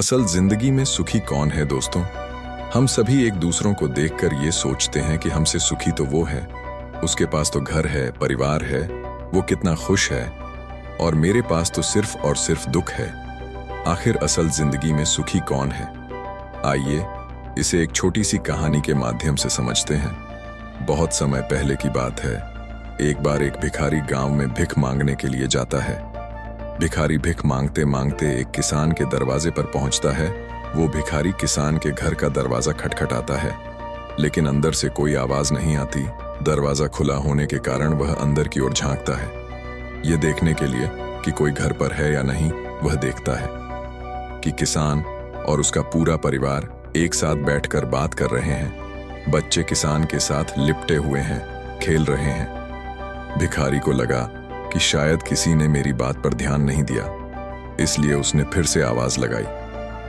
असल जिंदगी में सुखी कौन है दोस्तों? हम सभी एक दूसरों को देखकर ये सोचते हैं कि हमसे सुखी तो वो है, उसके पास तो घर है, परिवार है, वो कितना खुश है, और मेरे पास तो सिर्फ और सिर्फ दुख है। आखिर असल जिंदगी में सुखी कौन है? आइए इसे एक छोटी सी कहानी के माध्यम से समझते हैं। बहुत समय पहले की बात है। एक बार एक भिखारी गांव में भिख मांगने के लिए जाता है। भिखारी भिख मांगते मांगते एक किसान के दरवाजे पर पहुंचता है। वो भिखारी किसान के घर का दरवाजा खटखटाता है, लेकिन अंदर से कोई आवाज नहीं आती। दरवाजा खुला होने के कारण वह अंदर की ओर झांकता है, ये देखने के लिए कि कोई घर पर है या नहीं। वह देखता है कि किसान और उसका पूरा परिवार एक साथ बैठकर बात कर रहे हैं। बच्चे किसान के साथ लिपटे हुए हैं, खेल रहे हैं। भिखारी को लगा कि शायद किसी ने मेरी बात पर ध्यान नहीं दिया, इसलिए उसने फिर से आवाज लगाई।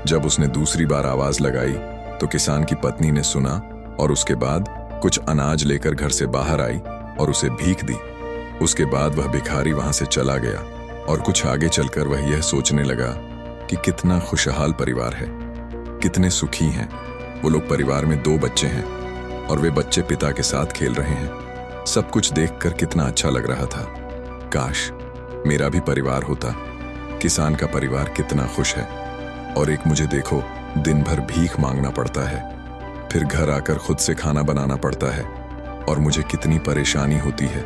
जब उसने दूसरी बार आवाज लगाई तो किसान की पत्नी ने सुना और उसके बाद कुछ अनाज लेकर घर से बाहर आई और उसे भीख दी। उसके बाद वह भिखारी वहां से चला गया और कुछ आगे चलकर वह यह सोचने लगा कि कितना खुशहाल परिवार है, कितने सुखी हैं वो लोग। परिवार में 2 बच्चे हैं और वे बच्चे पिता के साथ खेल रहे हैं। सब कुछ देखकर कितना अच्छा लग रहा था। काश मेरा भी परिवार होता। किसान का परिवार कितना खुश है, और एक मुझे देखो, दिन भर भीख मांगना पड़ता है, फिर घर आकर खुद से खाना बनाना पड़ता है, और मुझे कितनी परेशानी होती है।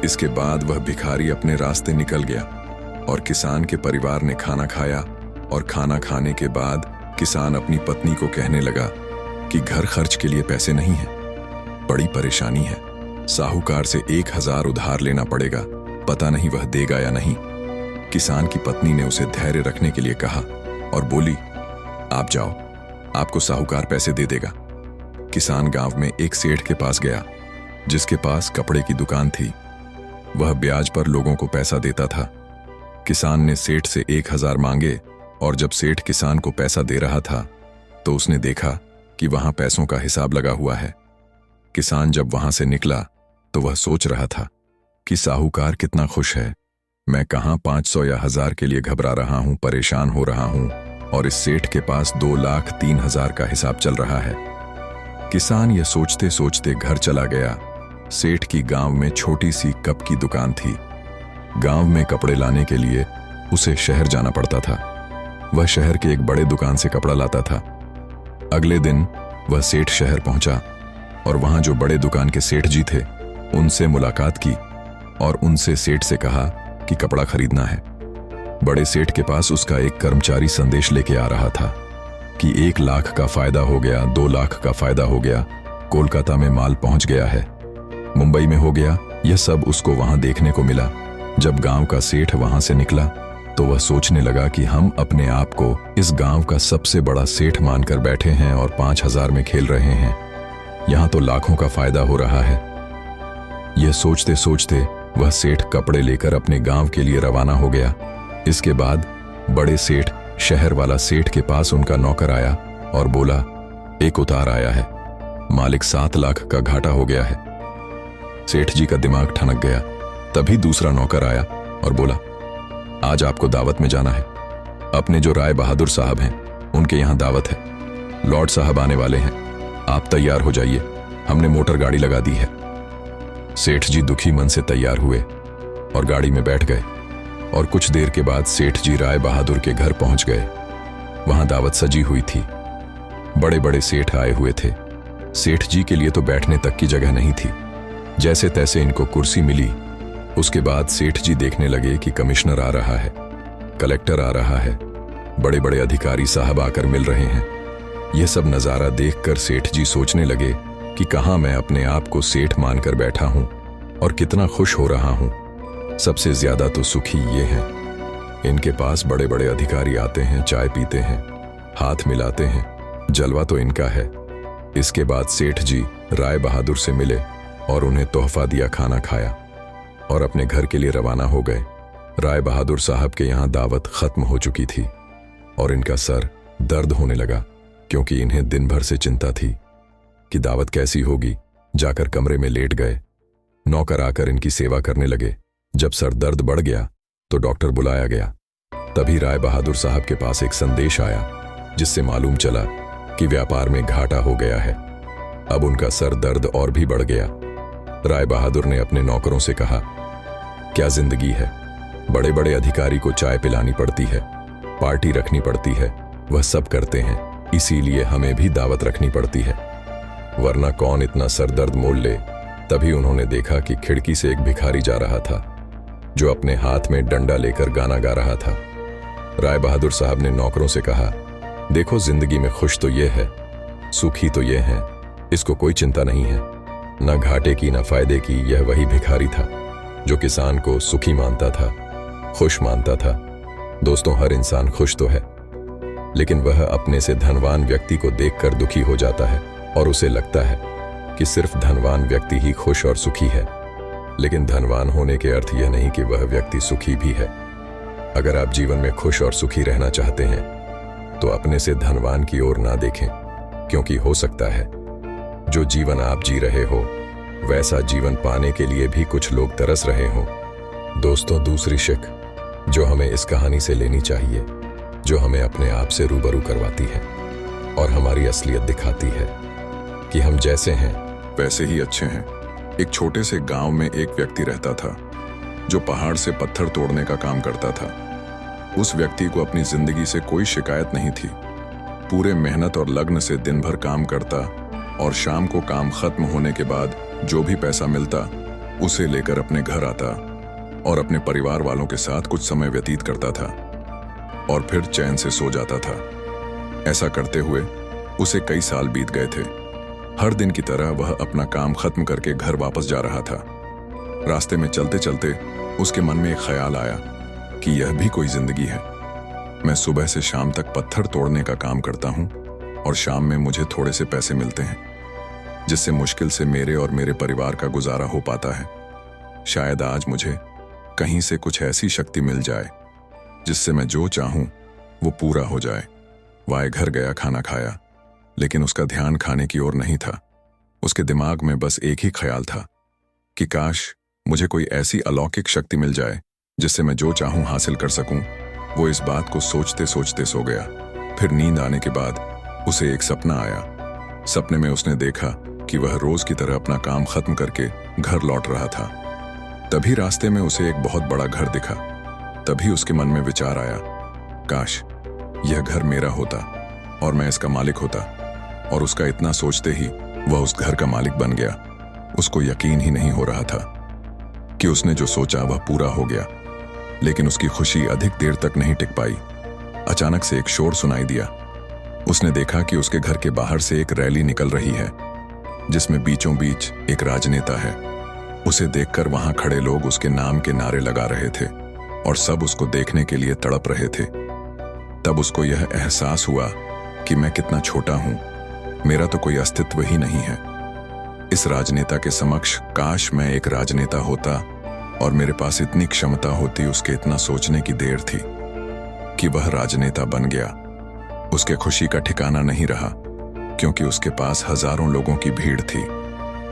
इसके बाद वह भिखारी अपने रास्ते निकल गया और किसान के परिवार ने खाना खाया। और खाना खाने के बाद किसान अपनी पत्नी को कहने लगा कि घर खर्च के लिए पैसे नहीं है, बड़ी परेशानी है, साहूकार से 1000 उधार लेना पड़ेगा, पता नहीं वह देगा या नहीं। किसान की पत्नी ने उसे धैर्य रखने के लिए कहा और बोली, आप जाओ, आपको साहूकार पैसे दे देगा। किसान गांव में एक सेठ के पास गया जिसके पास कपड़े की दुकान थी। वह ब्याज पर लोगों को पैसा देता था। किसान ने सेठ से 1000 मांगे, और जब सेठ किसान को पैसा दे रहा था तो उसने देखा कि वहां पैसों का हिसाब लगा हुआ है। किसान जब वहां से निकला तो वह सोच रहा था कि साहूकार कितना खुश है, मैं कहां 500 या 1000 के लिए घबरा रहा हूं, परेशान हो रहा हूं, और इस सेठ के पास 2,03,000 का हिसाब चल रहा है। किसान यह सोचते सोचते घर चला गया। सेठ की गांव में छोटी सी कप की दुकान थी। गांव में कपड़े लाने के लिए उसे शहर जाना पड़ता था। वह शहर के एक बड़े दुकान से कपड़ा लाता था। अगले दिन वह सेठ शहर पहुंचा और वहां जो बड़े दुकान के सेठ जी थे उनसे मुलाकात की और उनसे सेठ से कहा कि कपड़ा खरीदना है। बड़े सेठ के पास उसका एक कर्मचारी संदेश लेके आ रहा था कि 1 लाख का फायदा हो गया, 2 लाख का फायदा हो गया, कोलकाता में माल पहुंच गया है, मुंबई में हो गया। यह सब उसको वहां देखने को मिला। जब गांव का सेठ वहां से निकला तो वह सोचने लगा कि हम अपने आप को इस गांव का सबसे बड़ा सेठ मानकर बैठे हैं और 5000 में खेल रहे हैं, यहां तो लाखों का फायदा हो रहा है। यह सोचते सोचते वह सेठ कपड़े लेकर अपने गांव के लिए रवाना हो गया। इसके बाद बड़े सेठ शहर वाला सेठ के पास उनका नौकर आया और बोला, एक उतार आया है, मालिक 7 लाख का घाटा हो गया है। सेठ जी का दिमाग ठनक गया। तभी दूसरा नौकर आया और बोला, आज आपको दावत में जाना है। अपने जो राय बहादुर साहब हैं उनके यहां दावत है, लॉर्ड साहब आने वाले हैं, आप तैयार हो जाइए, हमने मोटर गाड़ी लगा दी है। सेठ जी दुखी मन से तैयार हुए और गाड़ी में बैठ गए, और कुछ देर के बाद सेठ जी राय बहादुर के घर पहुंच गए। वहां दावत सजी हुई थी, बड़े बड़े सेठ आए हुए थे। सेठ जी के लिए तो बैठने तक की जगह नहीं थी। जैसे तैसे इनको कुर्सी मिली। उसके बाद सेठ जी देखने लगे कि कमिश्नर आ रहा है, कलेक्टर आ रहा है, बड़े बड़े अधिकारी साहब आकर मिल रहे हैं। यह सब नजारा देखकर सेठ जी सोचने लगे कि कहां मैं अपने आप को सेठ मानकर बैठा हूं और कितना खुश हो रहा हूं। सबसे ज्यादा तो सुखी ये हैं, इनके पास बड़े बड़े अधिकारी आते हैं, चाय पीते हैं, हाथ मिलाते हैं, जलवा तो इनका है। इसके बाद सेठ जी राय बहादुर से मिले और उन्हें तोहफा दिया, खाना खाया और अपने घर के लिए रवाना हो गए। राय बहादुर साहब के यहाँ दावत खत्म हो चुकी थी और इनका सर दर्द होने लगा, क्योंकि इन्हें दिन भर से चिंता थी कि दावत कैसी होगी। जाकर कमरे में लेट गए। नौकर आकर इनकी सेवा करने लगे। जब सर दर्द बढ़ गया तो डॉक्टर बुलाया गया। तभी राय बहादुर साहब के पास एक संदेश आया जिससे मालूम चला कि व्यापार में घाटा हो गया है। अब उनका सर दर्द और भी बढ़ गया। राय बहादुर ने अपने नौकरों से कहा, क्या जिंदगी है, बड़े बड़े अधिकारी को चाय पिलानी पड़ती है, पार्टी रखनी पड़ती है, वह सब करते हैं, इसीलिए हमें भी दावत रखनी पड़ती है, वरना कौन इतना सरदर्द मोल ले। तभी उन्होंने देखा कि खिड़की से एक भिखारी जा रहा था जो अपने हाथ में डंडा लेकर गाना गा रहा था। राय बहादुर साहब ने नौकरों से कहा, देखो जिंदगी में खुश तो ये है, सुखी तो ये है, इसको कोई चिंता नहीं है, न घाटे की न फायदे की। यह वही भिखारी था जो किसान को सुखी मानता था, खुश मानता था। दोस्तों, हर इंसान खुश तो है, लेकिन वह अपने से धनवान व्यक्ति को देखकर दुखी हो जाता है और उसे लगता है कि सिर्फ धनवान व्यक्ति ही खुश और सुखी है। लेकिन धनवान होने के अर्थ यह नहीं कि वह व्यक्ति सुखी भी है। अगर आप जीवन में खुश और सुखी रहना चाहते हैं तो अपने से धनवान की ओर ना देखें, क्योंकि हो सकता है जो जीवन आप जी रहे हो वैसा जीवन पाने के लिए भी कुछ लोग तरस रहे हों। दोस्तों, दूसरी शिक जो हमें इस कहानी से लेनी चाहिए, जो हमें अपने आप से रूबरू करवाती है और हमारी असलियत दिखाती है कि हम जैसे हैं वैसे ही अच्छे हैं। एक छोटे से गांव में एक व्यक्ति रहता था जो पहाड़ से पत्थर तोड़ने का काम करता था। उस व्यक्ति को अपनी जिंदगी से कोई शिकायत नहीं थी। पूरे मेहनत और लगन से दिन भर काम करता और शाम को काम खत्म होने के बाद जो भी पैसा मिलता उसे लेकर अपने घर आता और अपने परिवार वालों के साथ कुछ समय व्यतीत करता था और फिर चैन से सो जाता था। ऐसा करते हुए उसे कई साल बीत गए थे। हर दिन की तरह वह अपना काम खत्म करके घर वापस जा रहा था। रास्ते में चलते चलते उसके मन में एक ख्याल आया कि यह भी कोई जिंदगी है। मैं सुबह से शाम तक पत्थर तोड़ने का काम करता हूँ और शाम में मुझे थोड़े से पैसे मिलते हैं, जिससे मुश्किल से मेरे और मेरे परिवार का गुजारा हो पाता है। शायद आज मुझे कहीं से कुछ ऐसी शक्ति मिल जाए जिससे मैं जो चाहूं वो पूरा हो जाए। वह घर गया, खाना खाया, लेकिन उसका ध्यान खाने की ओर नहीं था। उसके दिमाग में बस एक ही ख्याल था कि काश मुझे कोई ऐसी अलौकिक शक्ति मिल जाए जिससे मैं जो चाहूं हासिल कर सकूं। वो इस बात को सोचते सोचते सो गया। फिर नींद आने के बाद उसे एक सपना आया। सपने में उसने देखा कि वह रोज की तरह अपना काम खत्म करके घर लौट रहा था। तभी रास्ते में उसे एक बहुत बड़ा घर दिखा। तभी उसके मन में विचार आया, काश यह घर मेरा होता और मैं इसका मालिक होता। और उसका इतना सोचते ही वह उस घर का मालिक बन गया। उसको यकीन ही नहीं हो रहा था कि उसने जो सोचा वह पूरा हो गया, लेकिन उसकी खुशी अधिक देर तक नहीं टिक पाई। अचानक से एक शोर सुनाई दिया। उसने देखा कि उसके घर के बाहर से एक रैली निकल रही है जिसमें बीचों बीच एक राजनेता है। उसे देखकर वहां खड़े लोग उसके नाम के नारे लगा रहे थे और सब उसको देखने के लिए तड़प रहे थे। तब उसको यह एहसास हुआ कि मैं कितना छोटा हूं, मेरा तो कोई अस्तित्व ही नहीं है। इस राजनेता के समक्ष काश मैं एक राजनेता होता और मेरे पास इतनी क्षमता होती। उसके इतना सोचने की देर थी कि वह राजनेता बन गया। उसके खुशी का ठिकाना नहीं रहा, क्योंकि उसके पास हजारों लोगों की भीड़ थी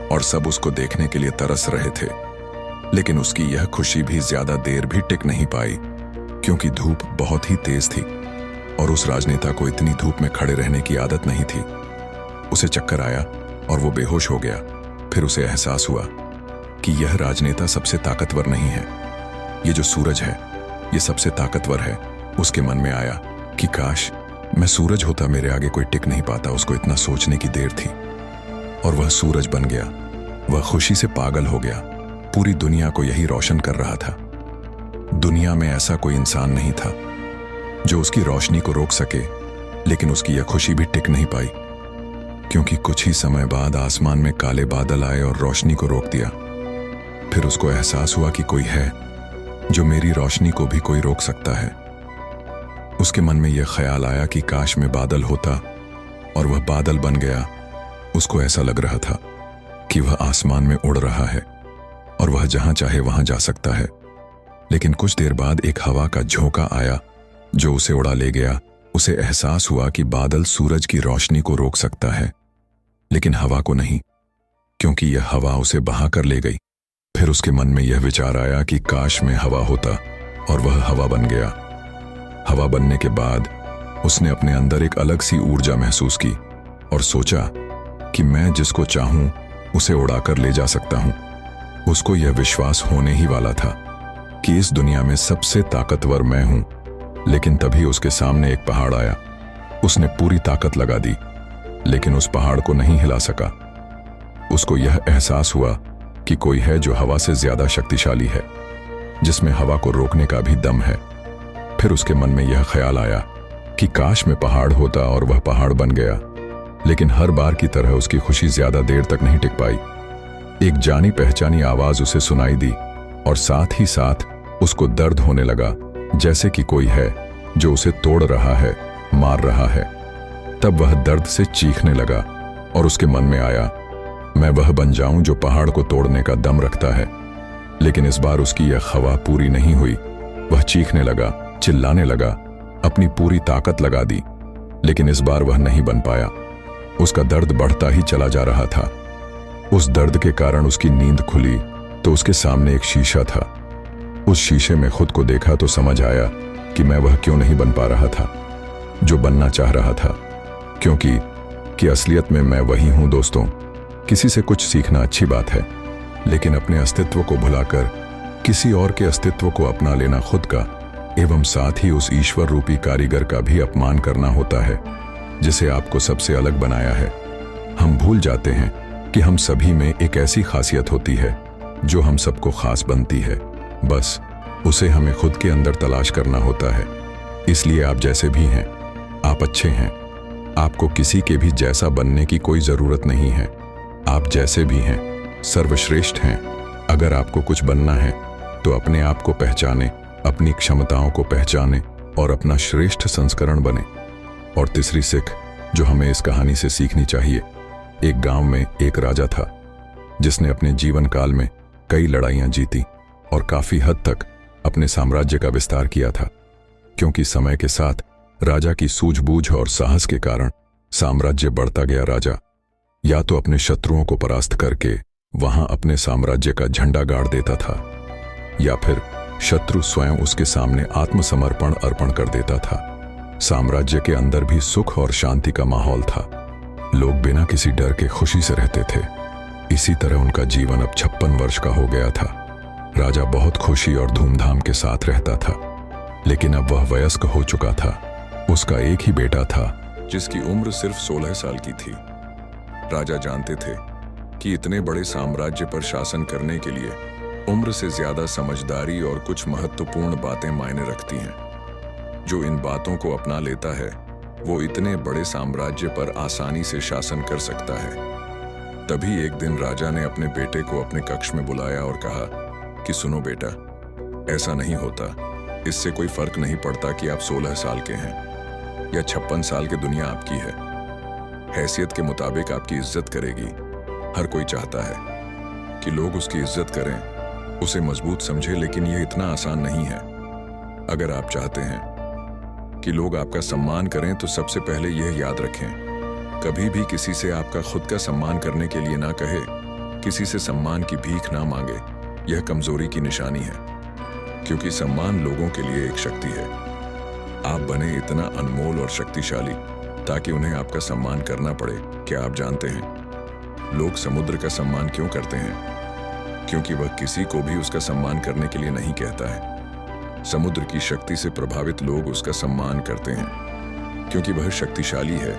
और सब उसको देखने के लिए तरस रहे थे। लेकिन उसकी यह खुशी भी ज्यादा देर भी टिक नहीं पाई, क्योंकि धूप बहुत ही तेज थी और उस राजनेता को इतनी धूप में खड़े रहने की आदत नहीं थी। उसे चक्कर आया और वो बेहोश हो गया। फिर उसे एहसास हुआ कि यह राजनेता सबसे ताकतवर नहीं है, ये जो सूरज है ये सबसे ताकतवर है। उसके मन में आया कि काश मैं सूरज होता, मेरे आगे कोई टिक नहीं पाता। उसको इतना सोचने की देर थी और वह सूरज बन गया। वह खुशी से पागल हो गया। पूरी दुनिया को यही रोशन कर रहा था। दुनिया में ऐसा कोई इंसान नहीं था जो उसकी रोशनी को रोक सके, लेकिन उसकी यह खुशी भी टिक नहीं पाई, क्योंकि कुछ ही समय बाद आसमान में काले बादल आए और रोशनी को रोक दिया। फिर उसको एहसास हुआ कि कोई है जो मेरी रोशनी को भी कोई रोक सकता है। उसके मन में यह ख्याल आया कि काश मैं बादल होता, और वह बादल बन गया। उसको ऐसा लग रहा था कि वह आसमान में उड़ रहा है और वह जहां चाहे वहां जा सकता है। लेकिन कुछ देर बाद एक हवा का झोंका आया जो उसे उड़ा ले गया। उसे एहसास हुआ कि बादल सूरज की रोशनी को रोक सकता है, लेकिन हवा को नहीं, क्योंकि यह हवा उसे बहा कर ले गई। फिर उसके मन में यह विचार आया कि काश मैं हवा होता, और वह हवा बन गया। हवा बनने के बाद उसने अपने अंदर एक अलग सी ऊर्जा महसूस की और सोचा कि मैं जिसको चाहूं उसे उड़ाकर ले जा सकता हूं। उसको यह विश्वास होने ही वाला था कि इस दुनिया में सबसे ताकतवर मैं हूं। लेकिन तभी उसके सामने एक पहाड़ आया। उसने पूरी ताकत लगा दी, लेकिन उस पहाड़ को नहीं हिला सका। उसको यह एहसास हुआ कि कोई है जो हवा से ज्यादा शक्तिशाली है, जिसमें हवा को रोकने का भी दम है। फिर उसके मन में यह ख्याल आया कि काश मैं पहाड़ होता और वह पहाड़ बन गया। लेकिन हर बार की तरह उसकी खुशी ज्यादा देर तक नहीं टिक पाई। एक जानी पहचानी आवाज उसे सुनाई दी और साथ ही साथ उसको दर्द होने लगा, जैसे कि कोई है जो उसे तोड़ रहा है, मार रहा है। तब वह दर्द से चीखने लगा और उसके मन में आया, मैं वह बन जाऊं जो पहाड़ को तोड़ने का दम रखता है। लेकिन इस बार उसकी यह ख्वाह पूरी नहीं हुई। वह चीखने लगा, चिल्लाने लगा, अपनी पूरी ताकत लगा दी, लेकिन इस बार वह नहीं बन पाया। उसका दर्द बढ़ता ही चला जा रहा था। उस दर्द के कारण उसकी नींद खुली तो उसके सामने एक शीशा था। उस शीशे में खुद को देखा तो समझ आया कि मैं वह क्यों नहीं बन पा रहा था जो बनना चाह रहा था, क्योंकि असलियत में मैं वही हूं। दोस्तों, किसी से कुछ सीखना अच्छी बात है, लेकिन अपने अस्तित्व को भुलाकर किसी और के अस्तित्व को अपना लेना खुद का एवं साथ ही उस ईश्वर रूपी कारीगर का भी अपमान करना होता है, जिसे आपको सबसे अलग बनाया है। हम भूल जाते हैं कि हम सभी में एक ऐसी खासियत होती है जो हम सबको खास बनती है। बस उसे हमें खुद के अंदर तलाश करना होता है। इसलिए आप जैसे भी हैं, आप अच्छे हैं। आपको किसी के भी जैसा बनने की कोई जरूरत नहीं है। आप जैसे भी हैं, सर्वश्रेष्ठ हैं। अगर आपको कुछ बनना है तो अपने आप को पहचाने, अपनी क्षमताओं को पहचाने और अपना श्रेष्ठ संस्करण बने। और तीसरी सीख जो हमें इस कहानी से सीखनी चाहिए, एक गांव में एक राजा था जिसने अपने जीवन काल में कई लड़ाइयां जीती और काफी हद तक अपने साम्राज्य का विस्तार किया था। क्योंकि समय के साथ राजा की सूझबूझ और साहस के कारण साम्राज्य बढ़ता गया। राजा या तो अपने शत्रुओं को परास्त करके वहां अपने साम्राज्य का झंडा गाड़ देता था, या फिर शत्रु स्वयं उसके सामने आत्मसमर्पण अर्पण कर देता था। साम्राज्य के अंदर भी सुख और शांति का माहौल था। लोग बिना किसी डर के खुशी से रहते थे। इसी तरह उनका जीवन अब 56 वर्ष का हो गया था। राजा बहुत खुशी और धूमधाम के साथ रहता था, लेकिन अब वह वयस्क हो चुका था। उसका एक ही बेटा था जिसकी उम्र सिर्फ 16 साल की थी। राजा जानते थे कि इतने बड़े साम्राज्य पर शासन करने के लिए उम्र से ज्यादा समझदारी और कुछ महत्वपूर्ण बातें मायने रखती हैं। जो इन बातों को अपना लेता है वो इतने बड़े साम्राज्य पर आसानी से शासन कर सकता है। तभी एक दिन राजा ने अपने बेटे को अपने कक्ष में बुलाया और कहा कि सुनो बेटा, ऐसा नहीं होता। इससे कोई फर्क नहीं पड़ता कि आप 16 साल के हैं या 56 साल की दुनिया आपकी है। हैसियत के मुताबिक आपकी इज्जत करेगी। हर कोई चाहता है कि लोग उसकी इज्जत करें, उसे मजबूत समझे, लेकिन यह इतना आसान नहीं है। अगर आप चाहते हैं कि लोग आपका सम्मान करें तो सबसे पहले यह याद रखें, कभी भी किसी से आपका खुद का सम्मान करने के लिए ना कहे, किसी से सम्मान की भीख ना मांगे। यह कमजोरी की निशानी है, क्योंकि सम्मान लोगों के लिए एक शक्ति है। आप बने इतना अनमोल और शक्तिशाली ताकि उन्हें आपका सम्मान करना पड़े। क्या आप जानते हैं लोग समुद्र का सम्मान क्यों करते हैं? क्योंकि वह किसी को भी उसका सम्मान करने के लिए नहीं कहता है। समुद्र की शक्ति से प्रभावित लोग उसका सम्मान करते हैं क्योंकि वह शक्तिशाली है।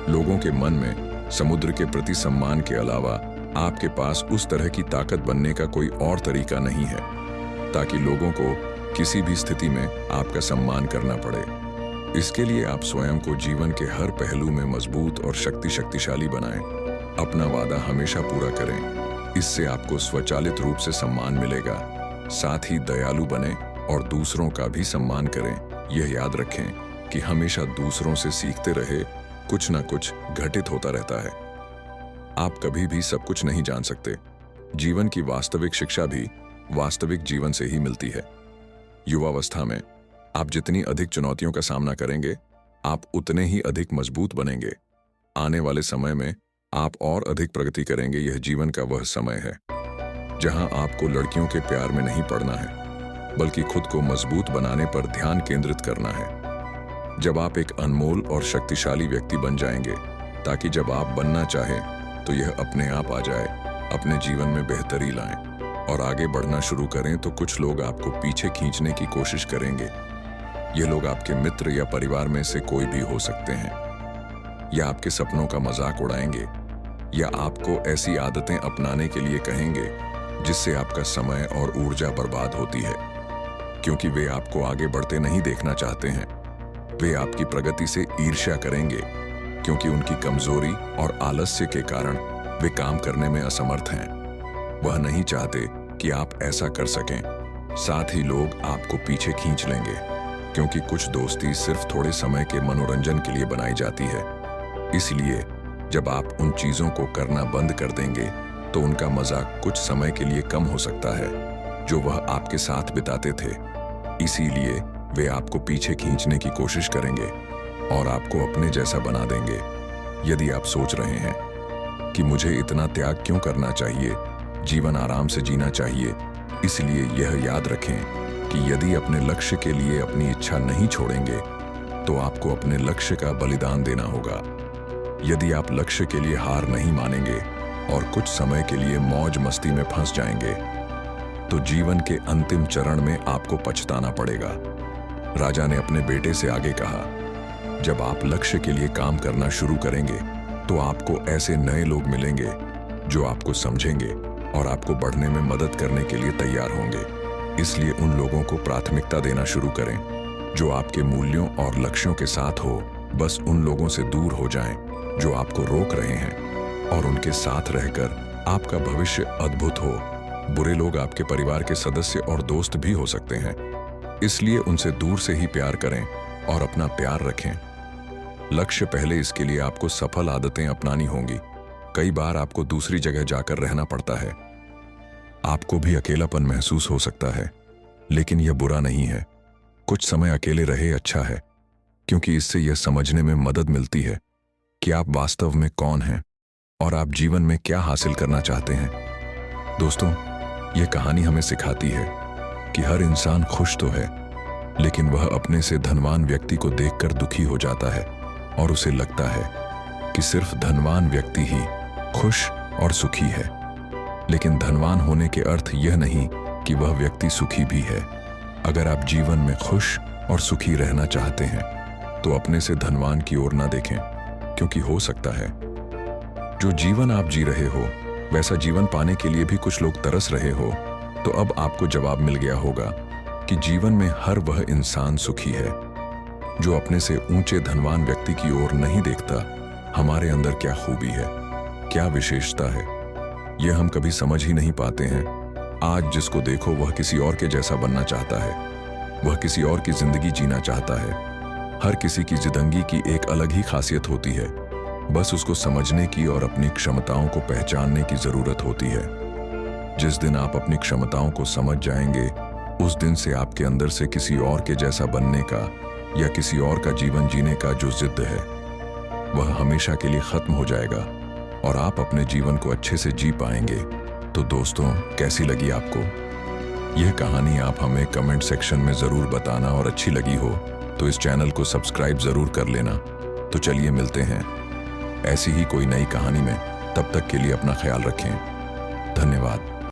लोगों के मन में समुद्र के प्रति सम्मान के अलावा आपके पास उस तरह की ताकत बनने का कोई और तरीका नहीं है ताकि लोगों को किसी भी स्थिति में आपका सम्मान करना पड़े। इसके लिए आप स्वयं को जीवन के हर पहलू में मजबूत और शक्तिशाली बनाएं। अपना वादा हमेशा पूरा करें, इससे आपको स्वचालित रूप से सम्मान मिलेगा। साथ ही दयालु बने और दूसरों का भी सम्मान करें। यह याद रखें कि हमेशा दूसरों से सीखते रहे, कुछ ना कुछ घटित होता रहता है। आप कभी भी सब कुछ नहीं जान सकते। जीवन की वास्तविक शिक्षा भी वास्तविक जीवन से ही मिलती है। युवावस्था में आप जितनी अधिक चुनौतियों का सामना करेंगे, आप उतने ही अधिक मजबूत बनेंगे। आने वाले समय में आप और अधिक प्रगति करेंगे। यह जीवन का वह समय है जहां आपको लड़कियों के प्यार में नहीं पड़ना है, बल्कि खुद को मजबूत बनाने पर ध्यान केंद्रित करना है। जब आप एक अनमोल और शक्तिशाली व्यक्ति बन जाएंगे, ताकि जब आप बनना चाहें तो यह अपने आप आ जाए। अपने जीवन में बेहतरी लाएं और आगे बढ़ना शुरू करें तो कुछ लोग आपको पीछे खींचने की कोशिश करेंगे। ये लोग आपके मित्र या परिवार में से कोई भी हो सकते हैं, या आपके सपनों का मजाक उड़ाएंगे, या आपको ऐसी आदतें अपनाने के लिए कहेंगे जिससे आपका समय और ऊर्जा बर्बाद होती है, क्योंकि वे आपको आगे बढ़ते नहीं देखना चाहते हैं। वे आपकी प्रगति से ईर्ष्या करेंगे, क्योंकि उनकी कमजोरी और आलस्य के कारण वे काम करने में असमर्थ हैं। वह नहीं चाहते कि आप ऐसा कर सकें। साथ ही लोग आपको पीछे खींच लेंगे, क्योंकि कुछ दोस्ती सिर्फ थोड़े समय के मनोरंजन के लिए बनाई जाती है। इसलिए जब आप उन चीजों को करना बंद कर देंगे तो उनका मजा कुछ समय के लिए कम हो सकता है जो वह आपके साथ बिताते थे। इसीलिए वे आपको पीछे खींचने की कोशिश करेंगे और आपको अपने जैसा बना देंगे। यदि आप सोच रहे हैं कि मुझे इतना त्याग क्यों करना चाहिए, जीवन आराम से जीना चाहिए, इसलिए यह याद रखें कि यदि अपने लक्ष्य के लिए अपनी इच्छा नहीं छोड़ेंगे तो आपको अपने लक्ष्य का बलिदान देना होगा। यदि आप लक्ष्य के लिए हार नहीं मानेंगे और कुछ समय के लिए मौज मस्ती में फंस जाएंगे तो जीवन के अंतिम चरण में आपको पछताना पड़ेगा। राजा ने अपने बेटे से आगे कहा, जब आप लक्ष्य के लिए काम करना शुरू करेंगे तो आपको ऐसे नए लोग मिलेंगे जो आपको समझेंगे और आपको बढ़ने में मदद करने के लिए तैयार होंगे। इसलिए उन लोगों को प्राथमिकता देना शुरू करें जो आपके मूल्यों और लक्ष्यों के साथ हो। बस उन लोगों से दूर हो जाएं जो आपको रोक रहे हैं, और उनके साथ रहकर आपका भविष्य अद्भुत हो। बुरे लोग आपके परिवार के सदस्य और दोस्त भी हो सकते हैं, इसलिए उनसे दूर से ही प्यार करें और अपना प्यार रखें। लक्ष्य पहले, इसके लिए आपको सफल आदतें अपनानी होंगी। कई बार आपको दूसरी जगह जाकर रहना पड़ता है। आपको भी अकेलापन महसूस हो सकता है, लेकिन यह बुरा नहीं है। कुछ समय अकेले रहे अच्छा है, क्योंकि इससे यह समझने में मदद मिलती है कि आप वास्तव में कौन हैं और आप जीवन में क्या हासिल करना चाहते हैं। दोस्तों, यह कहानी हमें सिखाती है कि हर इंसान खुश तो है, लेकिन वह अपने से धनवान व्यक्ति को देखकर दुखी हो जाता है और उसे लगता है कि सिर्फ धनवान व्यक्ति ही खुश और सुखी है। लेकिन धनवान होने के अर्थ यह नहीं कि वह व्यक्ति सुखी भी है। अगर आप जीवन में खुश और सुखी रहना चाहते हैं तो अपने से धनवान की ओर ना देखें, क्योंकि हो सकता है जो जीवन आप जी रहे हो वैसा जीवन पाने के लिए भी कुछ लोग तरस रहे हो। तो अब आपको जवाब मिल गया होगा कि जीवन में हर वह इंसान सुखी है जो अपने से ऊंचे धनवान व्यक्ति की ओर नहीं देखता। हमारे अंदर क्या खूबी है, क्या विशेषता है, यह हम कभी समझ ही नहीं पाते हैं। आज जिसको देखो वह किसी और के जैसा बनना चाहता है, वह किसी और की जिंदगी जीना चाहता है। हर किसी की जिंदगी की एक अलग ही खासियत होती है, बस उसको समझने की और अपनी क्षमताओं को पहचानने की जरूरत होती है। जिस दिन आप अपनी क्षमताओं को समझ जाएंगे, उस दिन से आपके अंदर से किसी और के जैसा बनने का या किसी और का जीवन जीने का जो जिद है वह हमेशा के लिए खत्म हो जाएगा और आप अपने जीवन को अच्छे से जी पाएंगे। तो दोस्तों, कैसी लगी आपको यह कहानी? आप हमें कमेंट सेक्शन में जरूर बताना, और अच्छी लगी हो तो इस चैनल को सब्सक्राइब जरूर कर लेना। तो चलिए मिलते हैं ऐसी ही कोई नई कहानी में। तब तक के लिए अपना ख्याल रखें। धन्यवाद।